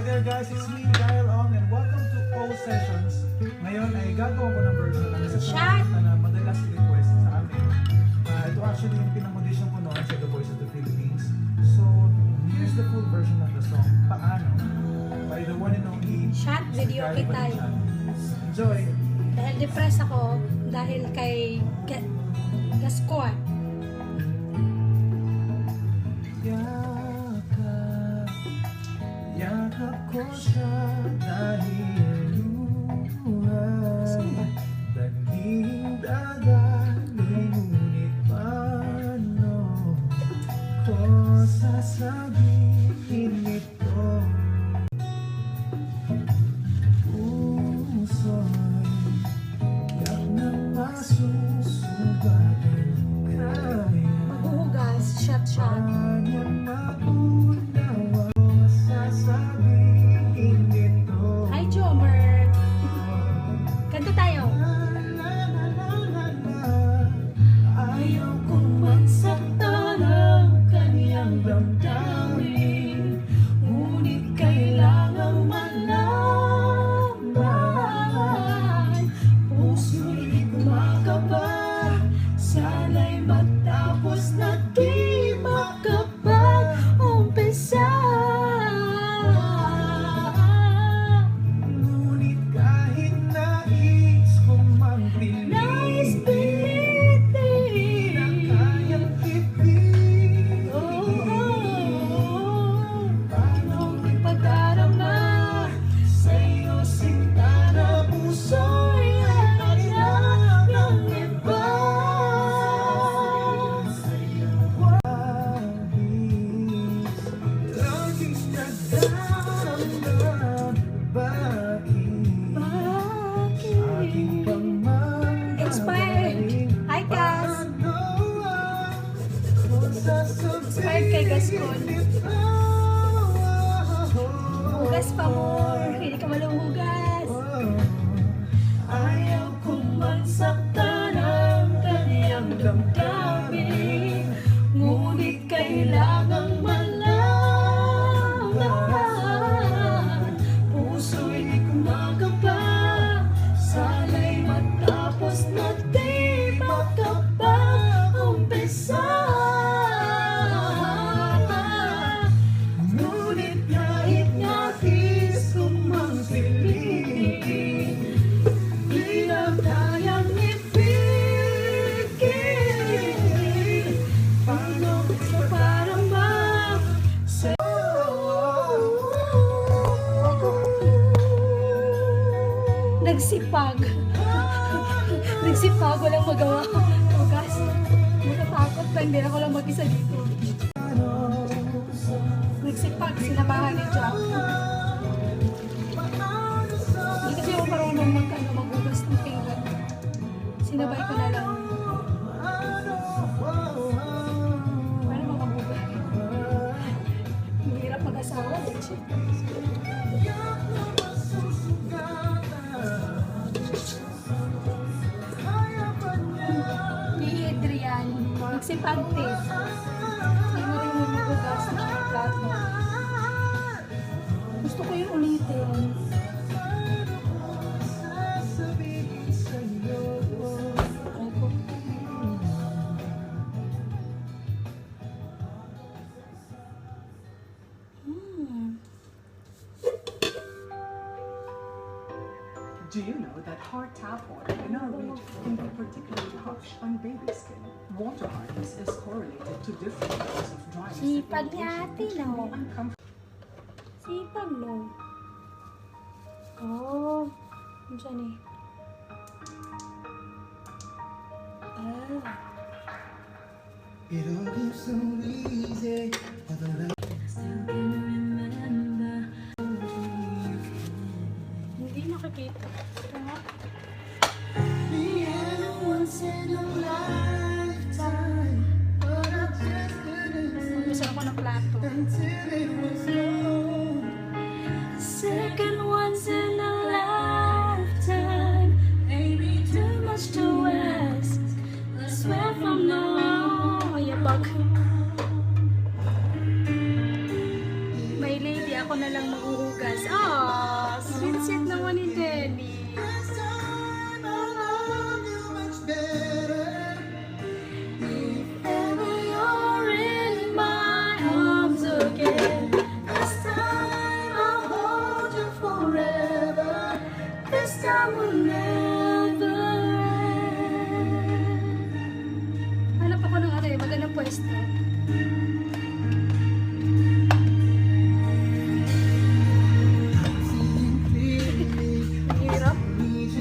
there guys, it's me, Kyle Ong, and welcome to Pose Sessions. Ngayon ay gagawa ko ng version ng isa sa mga na madalas request sa amin. Ito actually yung pinang-audition ko noon sa The Voice of the Philippines. So, here's the full version of the song, Paano, by the one and only Shot video kita. Enjoy! Dahil depressed ako dahil kay Gascon. Yakap ko siya dahil luhay Daghing dadaloy ngunit paano ko sasabihin ito Puso'y yak na masusugatin kaya Maghuhugas, shot. Hi, Jomer. Kanta tayo. Ayaw kong magsaktan ang kaniyang damdamin Ngunit kailangang malaman Puso'y kumakaba Sana'y matapos na di makapag-umpisa Ngunit kahit nais kong magpilitin Na kayang ibig Paano ipagdarama sa'yo sinta na puso'y ayaw ng iba Laging nagdarama bakit aking pangmamahal Inspired. Hi, Gas. Inspired kay Gascon. Hugas pa more. Hindi ka malunghugas. Ayaw kong magsaktan ang kaniyang damdamin Ngunit kailangang malaman Puso'y kumakaba Sana'y matapos na di makapag-umpisa Ngunit kahit nais kong magpilitin Di na kayang ibigin Paano sa parama Nagsipag. Nagsipag. Walang magawa. Hugas. Natatakot pa. Hindi ako lang mag-isa dito. Nagsipag. Sinabahan ni Jack. Hindi kasi ako marunong maghugas ng pinggan. Sinabay ko na lang. Paano maghugas? Mahirap mag-asawa. Ni Adrian. Nagsipag din. Hindi mo rin maghugas ng plato. Gusto ko yung ulitin. Do you know that hard tap water in our region can be particularly harsh on baby skin? Water hardness is correlated to different levels of dryness and Sipag ni irritation, ate, which can be no? uncomfortable. Sipag, no? Oh. Diyan eh. It all seems so easy for the love Hindi nakikita. once in a lifetime But I just couldn't Gusto ako ng plato. until it was gone Second once in a lifetime. Maybe too much to ask. I swear from now on. Yabag. May lady ako ako na lang maghuhugas. Ah, sweet naman ni Denny. If ever you're in my arms again, this time I'll hold you forever. This time will never end. Hanap ako ng ano eh, magandang pwesto.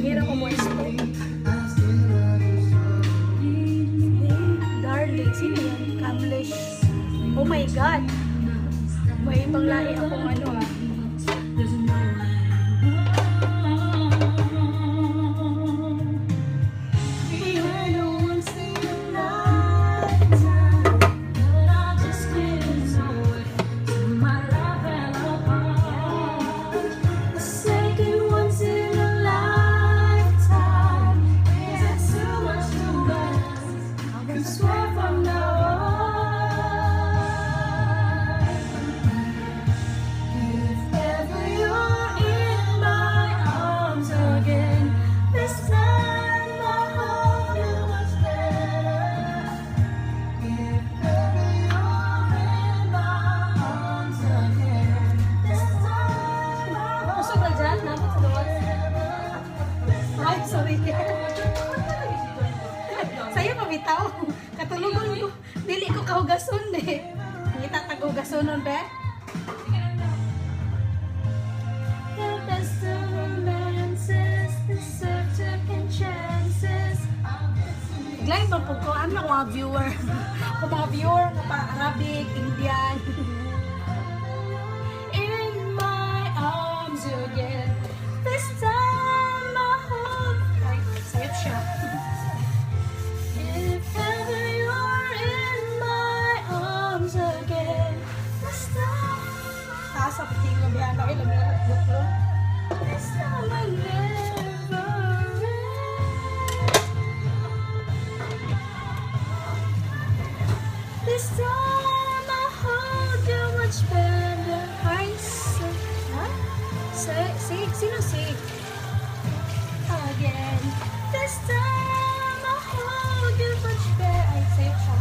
Hirap umwesto. Darling, sino yan? Kamlesh. Oh my God! May ibang lahi akong ano ah. Sorry. Sa'yo pa bitaw. Katulugan ko. Dili ko kahugason eh. Kita tagugasonon be. The best of romances, the second chances. Iglayin ba po ko? Ano mga viewer? Kung mga viewer na pa Arabic, Indian. In my arms again. This time I hope. Ay, sayot siya. If ever you're in my arms again. This time. Taas sa puting ng biyan. Ay, lamirat buklo. This time I never end. This time I hold you much better. I say, huh? Say, sino say? Again. This time I hold you much better. Ay, say siya.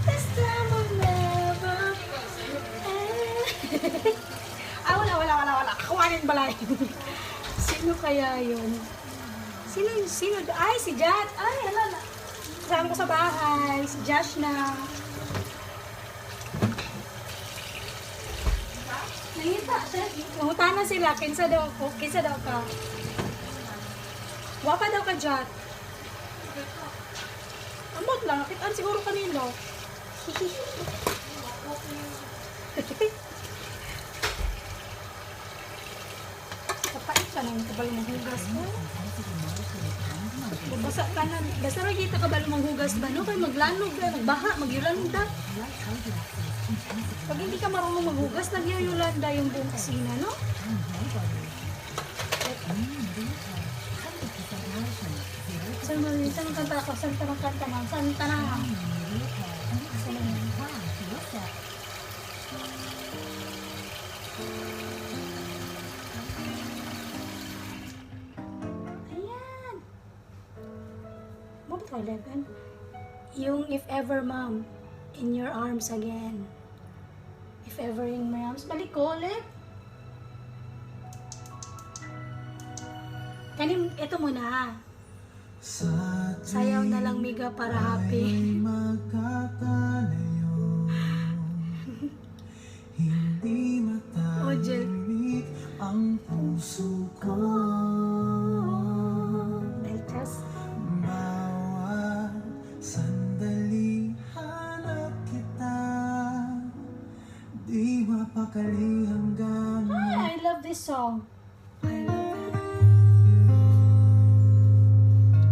This time I'll never end. Ay, wala. Kawanin balay. Sino kaya yun? Sino? Ay, si Jat. Ay, hala. Kasama ko sa bahay. Si Josh na. Nangita siya. Nangutanan sila. Kinsa daw ka. Wapa daw ka, Jat. Ambot lang. Nakitaan siguro kanino. Kapait ka nang kabalo ng hugas mo. Basa ka na. Basta rin kita kabalo ng hugas ba? No? Kaya maglanog ka. Magbaha. Magyulanda. Pag hindi ka marunong maghugas, nagyayulanda yung buong kusina, no? Saan ang kanta ako? Saan ka kanta man? Saan ka na? Ayan! Bakit ko 11? Yung If Ever Mom, In Your Arms Again. If ever in my arms. Balik ko ulit. Kanin, ito muna. Sayaw na lang miga para happy. Ojel. Ang puso ko. Belchas. Bawat sandali hanap kita. Di mapakali hanggang I love this song. I love it.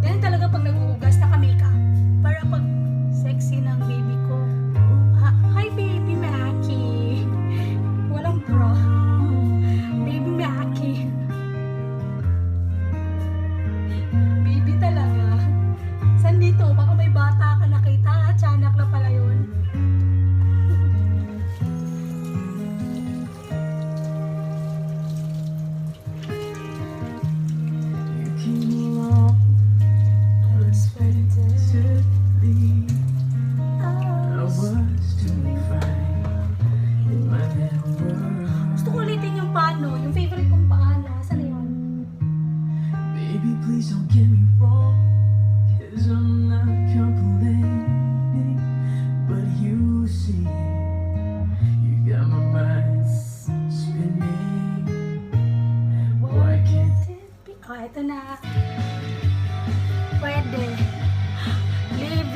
Yan talaga pag naghuhugas na kami ka. Para pag sexy ng baby ko. Hi baby Maki. Walang bra. Baby Maki. Baby talaga. San dito? Baka may bata ka nakita. Tiyanak na pala yun.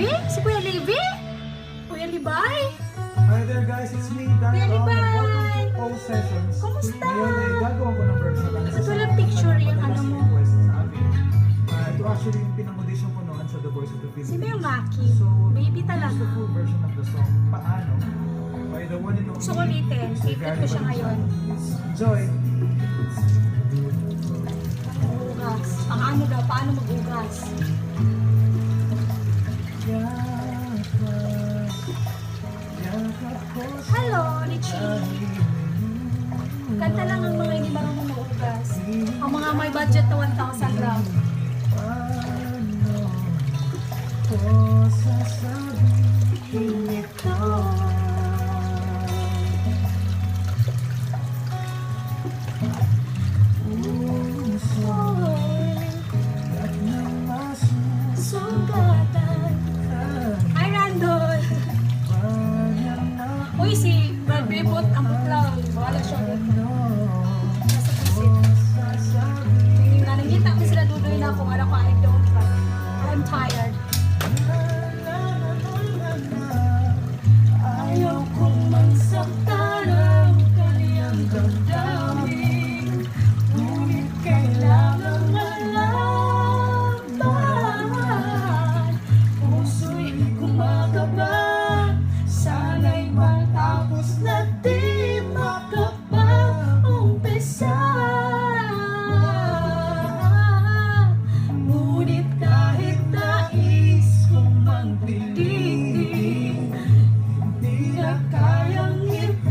Levi? Si Kuya Levi? Kuya Libay? Hi there guys, it's me, Daniel Ong, and welcome to Pose Sessions. Kumusta? Ngayon ay gagawa ko ng version ng Ba't walang picture yung ano mo? request sa amin. Ito actually yung pinang-audition ko noon sa The Voice of the Philippines. Si Mel Maki. So, Baby here's talaga. the full version of the song, Paano, by the one and only Gusto ko ulitin. Mr. Favorite Gary ko siya ngayon. Enjoy! Mag-ugas. Paano daw? Paano mag-ugas? Hello, Richie. Kanta lang ang mga hindi marunong mag-ugas. Ang mga may budget na 1,000 lang. Sugatan. Hi, Randall. Uy, si Brad Bebot, ang lang. Wala siya dito. Nasa visit. Nanangita ko sila dudoy na kung ano ko, I don't try. I'm tired. Ayaw kong magsaktan ang kaniyang damdamin. Ngunit kailangan malaman. Puso'y kumakaba. Sana'y matapos na di makapag-umpisa. Ngunit kahit nais kong magpilitin, hindi na kayang ibigin.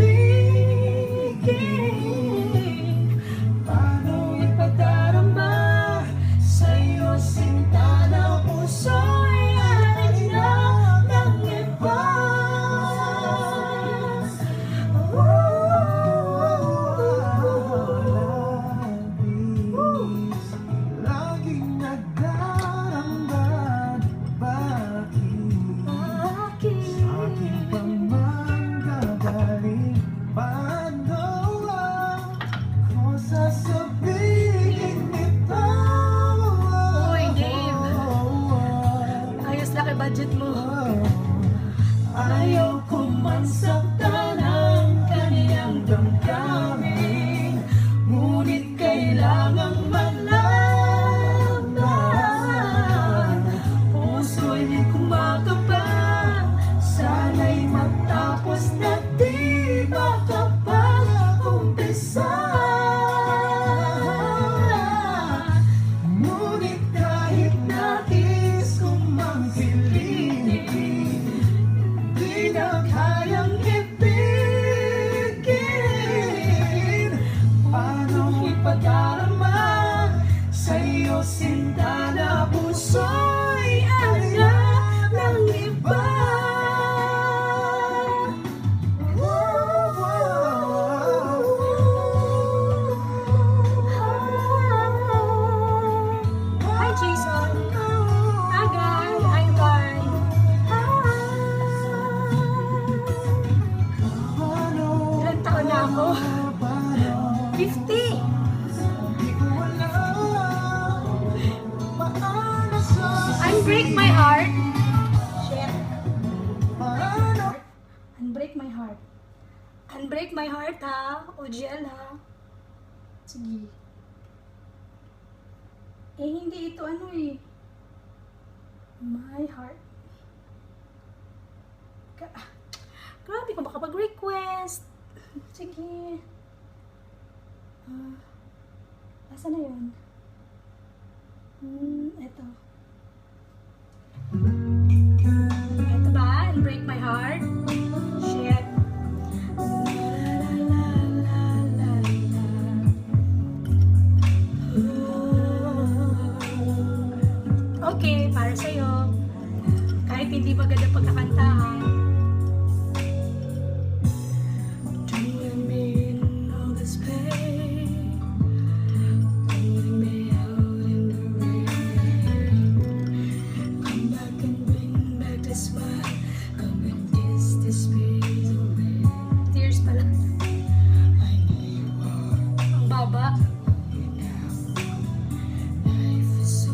Paano ipadarama sa'yo, sinta na puso'y alay na ng iba? Laging nagdarambad, bakit? Aking pamangagaling, paano ako sasabihin ito? Uy, Dave. Ayos lang kay budget mo. Ayaw kong mansaktan ang kaniyang damdamin. Ngunit kailangang malaman. Puso'y kumakaba. Sana'y matapos na di makapag-umpisa. Ngunit kahit nais kong magpilitin, di na kayang ibigin. Paano ipadarama sa'yo, sinta na puso'y ala ng iba? Hi, Jason. Hi, Guy. I'm Guy. Ilang taon na ako? 50! Unbreak my heart. Shit. Unbreak my heart. Unbreak my heart, ha? OGL, ha? Sige. Eh, hindi ito ano eh. My heart. Grabe ko makapag-request. Sige. Asa na yun? Ito. Ito ba? Unbreak my heart? Shit. Okay, para sa'yo. Kahit hindi maganda pagkakanta, ha? Doing me in all this pain, holding me out in the rain. Come back and bring back the smile. Come and kiss this face away. Tears pala. I know you are. Ang baba. Life is so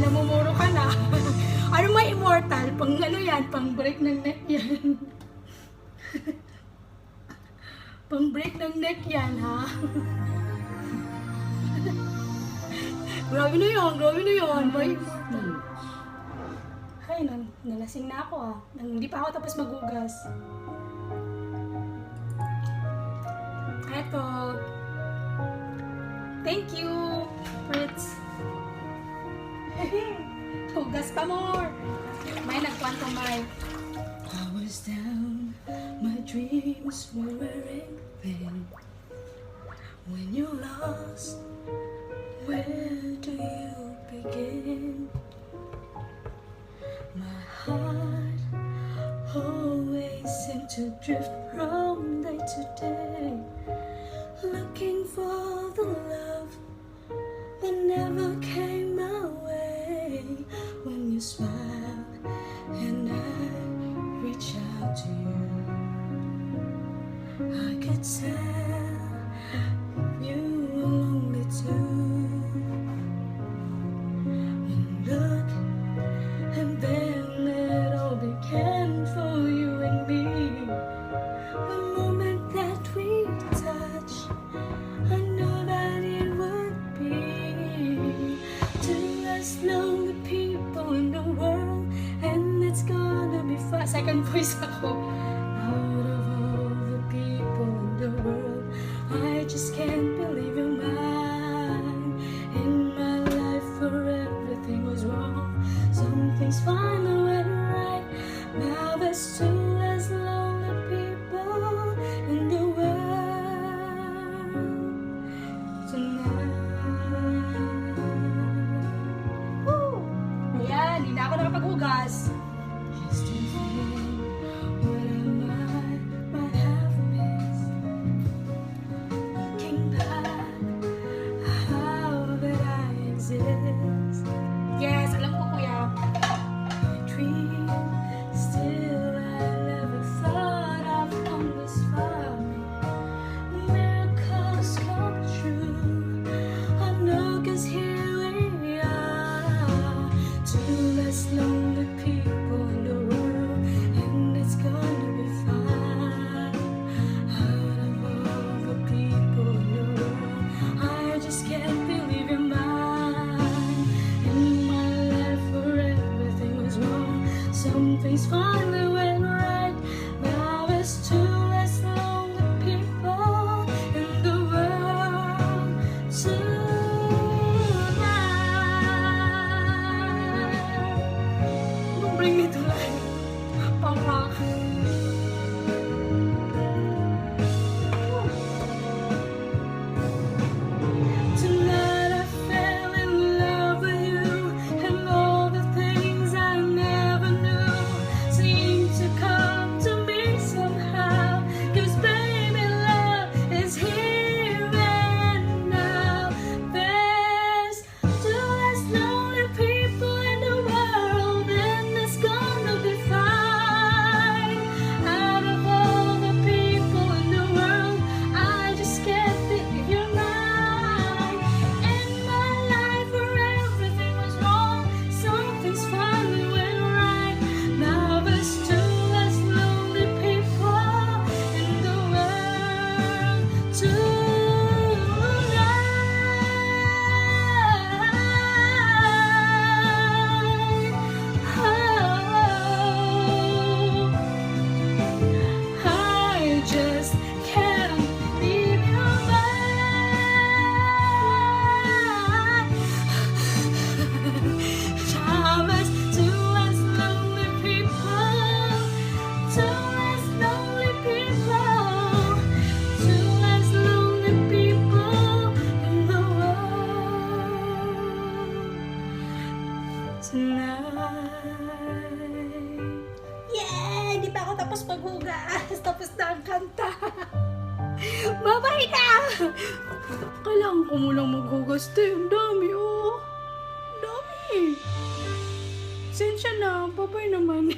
namumuro ka na. Ano may immortal? Pang ano yan? Pang break ng neck yan. Pang break ng neck yan, ha? Grabe na yun. May immortal. Ay, nalasing na ako, ha? Hindi pa ako tapos magugas. Eto. Thank you, Fritz. Hugas pa more. May nagkwanto may. I was down, my dreams were wearing thin. When you're lost, where do you begin? My heart always seemed to drift from day to day, looking for the love that never came my way. When you smile and I reach out to you, I could tell you were lonely too. And look, and then it all began for you and me. The moment that we touched, I know that it would be two less lonely people in the world, and it's gonna be fun. Second voice ako. Out of all the people in the world, I just can't believe you're mine. In my life where everything was wrong, some things finally went right. Now there's two less lonely people in the world tonight. Woo! Ayan, hindi na ako nakapaghugas. Just to think what I might have missed. Looking back, how that I exist. Yes, alam ko, kuya. My dream, still I never thought I'd come this far. Miracles come true. I know 'cause here we are, two less lonely people in the world, and it's gonna be fine. Out of all the people in the world, I just can't believe you're mine. In my life where everything was wrong, some things finally went right. Now there's two less lonely people in the world tonight. Bring me to life, pang rock. Tonight I fell in love with you, and all the things I never knew seem to come to me somehow. 'Cause baby, love is here and now. There's two less lonely people in the world, and it's gonna be fine. Out of all the people in the world, I just can't believe you're mine. In my life where everything was wrong, something's finally went right. Now there's two less lonely people in the world tonight. Oh, I just can't leave you mine. Thomas, two less lonely people, two less lonely people, two less lonely people in the world tonight. Yeah! Di pa ako tapos maghugas. Tapos na ang kanta. Babay na! Kailangan ko munang maghugas din. Ang dami, oh. Ang dami. Sensya na. Babay naman.